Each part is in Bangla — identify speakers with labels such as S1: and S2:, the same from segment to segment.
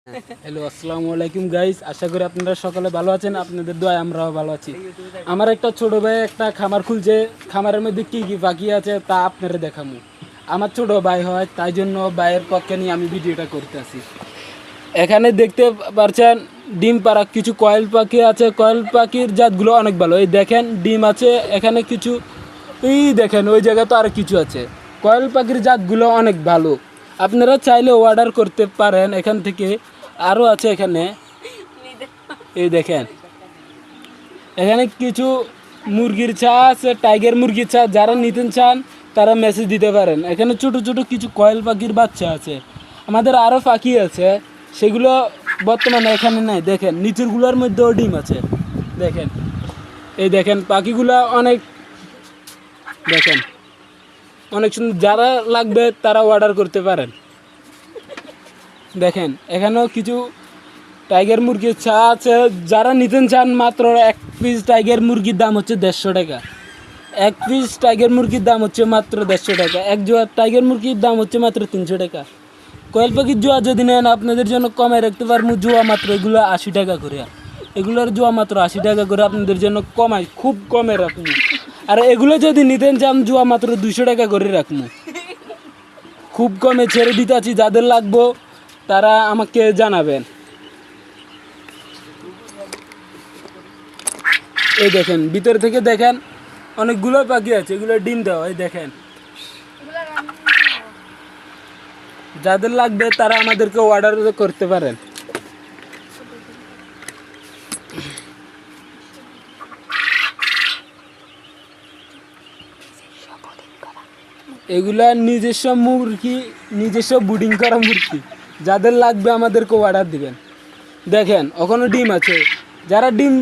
S1: হ্যালো, আসসালামু আলাইকুম গাইস। আশা করি আপনারা সকলে ভালো আছেন। আপনাদের দোয়ায় আমরাও ভালো আছি। আমার একটা ছোট ভাই একটা খামার খুলছে। খামারের মধ্যে কি কি বাকি আছে তা আপনারা দেখাবো। আমার ছোট ভাই হয়, তাই জন্য ভাইয়ের পক্ষে নিয়ে আমি ভিডিওটা করতেছি। এখানে দেখতে পাচ্ছেন ডিম পাড়া কিছু কয়েল পাখি আছে। কয়েল পাখির জাতগুলো অনেক ভালো। এই দেখেন ডিম আছে এখানে কিছু, এই দেখেন ওই জায়গায় তো আর কিছু আছে। কয়েল পাখির জাতগুলো অনেক ভালো, আপনারা চাইলে অর্ডার করতে পারেন এখান থেকে। আরও আছে এখানে, এই দেখেন এখানে কিছু মুরগির চা আছে, টাইগার মুরগির চা। যারা নিতে চান তারা মেসেজ দিতে পারেন। এখানে ছোট ছোট কিছু কয়েল পাখির বাচ্চা আছে। আমাদের আরও পাখি আছে, সেগুলো বর্তমানে এখানে নাই। দেখেন নিচেরগুলোর মধ্যেও ডিম আছে। দেখেন এই দেখেন পাখিগুলো অনেক, দেখেন অনেক সুন্দর। যারা লাগবে তারা অর্ডার করতে পারেন। দেখেন এখানেও কিছু টাইগার মুরগির চা আছে। যারা নিতে চান মাত্র এক পিস টাইগার মুরগির দাম হচ্ছে 150 টাকা। এক পিস টাইগার মুরগির দাম হচ্ছে মাত্র 150 টাকা। এক জোড়া টাইগার মুরগির দাম হচ্ছে মাত্র 300 টাকা। কোয়েল পাখির জোয়া যদি নেন আপনাদের জন্য কমে রাখতে পারবো। জোয়া মাত্র এগুলো 80 টাকা করে। এগুলোর জোয়া মাত্র 80 টাকা করে আপনাদের জন্য কমাই, খুব কমে রাখবো। আর এগুলো যদি নিতেন চান জোয়া মাত্র 200 টাকা করে রাখবো। খুব কমে ছেড়ে দিতে আছি। যাদের লাগবো তারা আমাকে জানাবেন। এই দেখেন ভিতর থেকে দেখেন অনেকগুলো পাখি আছে, এগুলো ডিম দেওয়া। এই দেখেন যাদের লাগবে তারা আমাদেরকে অর্ডার করতে পারেন। এগুলা নিজস্ব মুরগি, নিজস্ব ব্রিডিং করা মুরগি। যাদের লাগবে আমাদেরকে অর্ডার দিবেন। দেখেন ওখানে ডিম আছে। যারা ডিম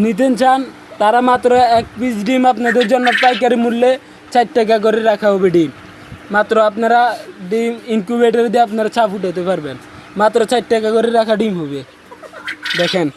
S1: নিতে চান তারা মাত্র এক পিস ডিম আপনাদের জন্য পাইকারি মূল্যে 4 টাকা করে রাখা হবে ডিম। মাত্র আপনারা ডিম ইনকিউবেটর দিয়ে আপনারা চা ফুটাতে পারবেন। মাত্র 4 টাকা করে রাখা ডিম হবে। দেখেন